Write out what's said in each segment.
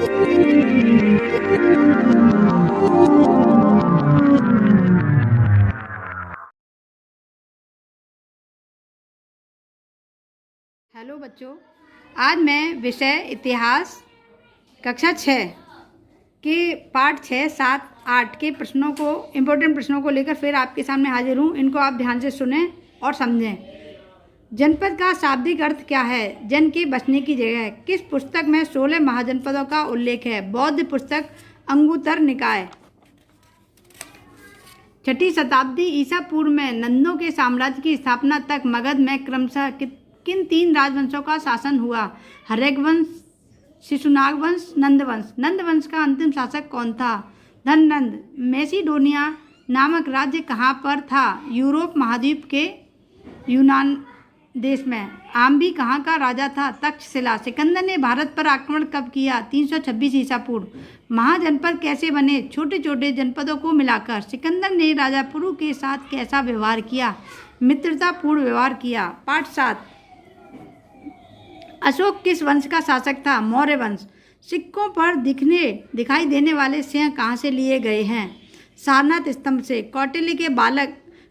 Hello बच्चों, आज मैं विषय इतिहास कक्षा 6 के पाठ 6, 7, 8 के प्रश्नों को इम्पोर्टेंट प्रश्नों को लेकर फिर आपके सामने हाजिर हूँ। इनको आप ध्यान से सुनें और समझें। जनपद का शाब्दिक अर्थ क्या है? जन के बसने की जगह। किस पुस्तक में 16 महाजनपदों का उल्लेख है? बौद्ध पुस्तक अंगुत्तर निकाय। 6ठी शताब्दी ईसा पूर्व में नंदों के साम्राज्य की स्थापना तक मगध में क्रमशः किन 3 राजवंशों का शासन हुआ? हर्यक वंश, शिशुनाग वंश, नंद वंश। नंद वंश का अंतिम शासक कौन था? धननंद। मैसिडोनिया नामक राज्य कहाँ पर था? यूरोप महाद्वीप के यूनान देश में। आम्बी कहाँ का राजा था? तक्षशिला। सिकंदर ने भारत पर आक्रमण कब किया? 326 ईसा पूर्व। महाजनपद कैसे बने? छोटे छोटे जनपदों को मिलाकर। सिकंदर ने राजा पुरु के साथ कैसा व्यवहार किया? मित्रतापूर्ण व्यवहार किया। पाठ 7। अशोक किस वंश का शासक था? मौर्य वंश। सिक्कों पर दिखाई देने वाले सिंह कहाँ से लिए गए हैं? सारनाथ स्तंभ से।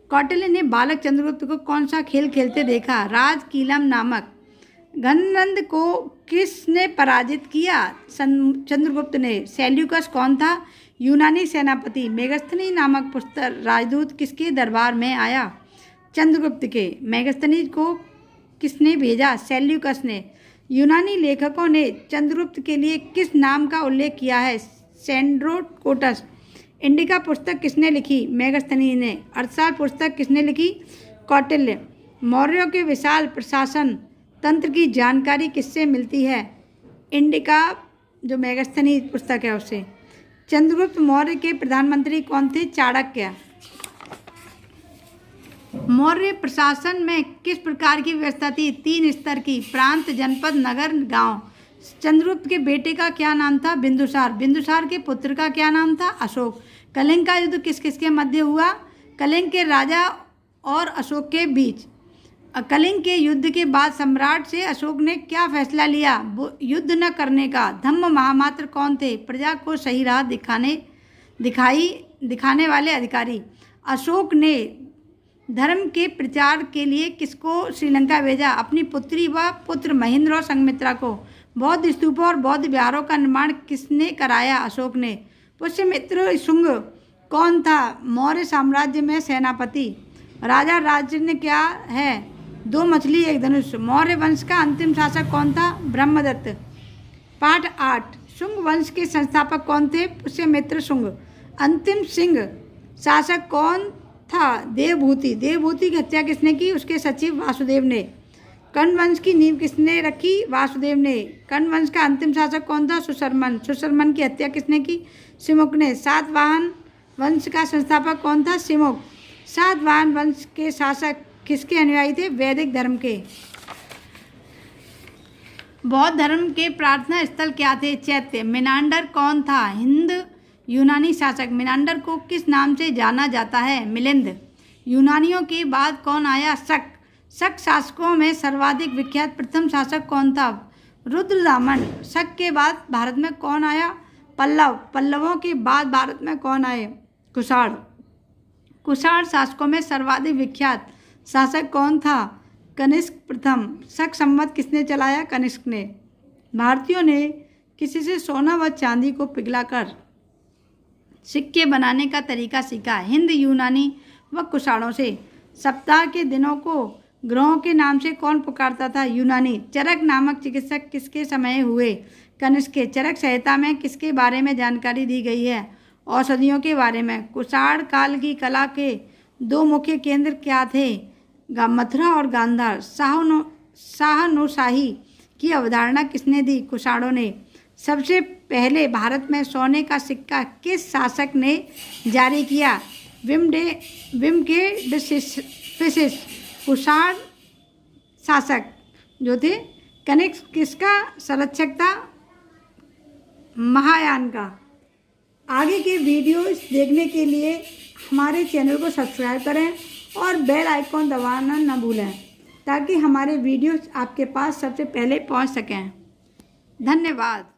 कौटिल्य ने बालक चंद्रगुप्त को कौन सा खेल खेलते देखा? राज कीलम नामक। घननंद को किसने पराजित किया? चंद्रगुप्त ने। सेल्यूकस कौन था? यूनानी सेनापति। मेगस्थनी नामक पुस्तक राजदूत किसके दरबार में आया? चंद्रगुप्त के। मेगस्थनी को किसने भेजा? सेल्यूकस ने। यूनानी लेखकों ने चंद्रगुप्त के लिए किस नाम का उल्लेख किया है? सेंड्रोकोटस। इंडिका पुस्तक किसने लिखी? मेगस्थनी ने। अर्थशास्त्र पुस्तक किसने लिखी? कौटिल्य। मौर्यों के विशाल प्रशासन तंत्र की जानकारी किससे मिलती है? इंडिका जो मेगस्थनी पुस्तक है उससे। चंद्रगुप्त मौर्य के प्रधानमंत्री कौन थे? चाणक्य। मौर्य प्रशासन में किस प्रकार की व्यवस्था थी? 3 स्तर की। प्रांत, जनपद, नगर, गांव। चंद्रगुप्त के बेटे का क्या नाम था? बिंदुसार। बिंदुसार के पुत्र का क्या नाम था? अशोक। कलिंग का युद्ध किस किस के मध्य हुआ? कलिंग के राजा और अशोक के बीच। कलिंग के युद्ध के बाद सम्राट से अशोक ने क्या फैसला लिया? युद्ध न करने का। धम्म महामात्र कौन थे? प्रजा को सही राह दिखाने वाले अधिकारी। अशोक ने धर्म के प्रचार के लिए किसको श्रीलंका भेजा? अपनी पुत्री व पुत्र महेंद्र और संघमित्रा को। बौद्ध स्तूपों और बौद्ध विहारों का निर्माण किसने कराया? अशोक ने। पुष्यमित्र शुंग कौन था? मौर्य साम्राज्य में सेनापति। राजा राज्य क्या है? 2 मछली 1 धनुष। मौर्य वंश का अंतिम शासक कौन था? ब्रह्मदत्त। पाठ 8। शुंग वंश के संस्थापक कौन थे? पुष्यमित्र शुंग। अंतिम सिंह शासक कौन था? देवभूति। देवभूति की हत्या किसने की? उसके सचिव वासुदेव ने। कर्ण वंश की नींव किसने रखी? वासुदेव ने। कर्ण वंश का अंतिम शासक कौन था? सुशर्मन। सुशर्मन की हत्या किसने की? सिमुक ने। सातवाहन वंश का संस्थापक कौन था? सिमुक। सातवाहन वंश के शासक किसके अनुयायी थे? वैदिक धर्म के। बौद्ध धर्म के प्रार्थना स्थल क्या थे? चैत्य। मिनांडर कौन था? हिंद यूनानी शासक। मिनांडर को किस नाम से जाना जाता है? मिलिंद। यूनानियों के बाद कौन आया? शक। शक शासकों में सर्वाधिक विख्यात प्रथम शासक कौन था? रुद्रदामन। शक के बाद भारत में कौन आया? पल्लव। पल्लवों के बाद भारत में कौन आए? कुषाण। कुषाण शासकों में सर्वाधिक विख्यात शासक कौन था? कनिष्क प्रथम। शक संवत किसने चलाया? कनिष्क ने। भारतीयों ने किसी से सोना व चांदी को पिघलाकर सिक्के बनाने का तरीका सीखा? हिंद यूनानी व कुषाणों से। सप्ताह के दिनों को ग्रहों के नाम से कौन पुकारता था? यूनानी। चरक नामक चिकित्सक किसके समय हुए? कनिष्क के। चरक संहिता में किसके बारे में जानकारी दी गई है? औषधियों के बारे में। कुषाण काल की कला के 2 मुख्य केंद्र क्या थे? मथुरा और गांधार। शाहनशाही की अवधारणा किसने दी? कुषाणों ने। सबसे पहले भारत में सोने का सिक्का किस शासक ने जारी किया? विम के डिसिस। कुषाण शासक जो थे। कनिष्क किसका संरक्षक था? महायान का। आगे के वीडियोस देखने के लिए हमारे चैनल को सब्सक्राइब करें और बेल आइकॉन दबाना न भूलें ताकि हमारे वीडियोस आपके पास सबसे पहले पहुंच सकें। धन्यवाद।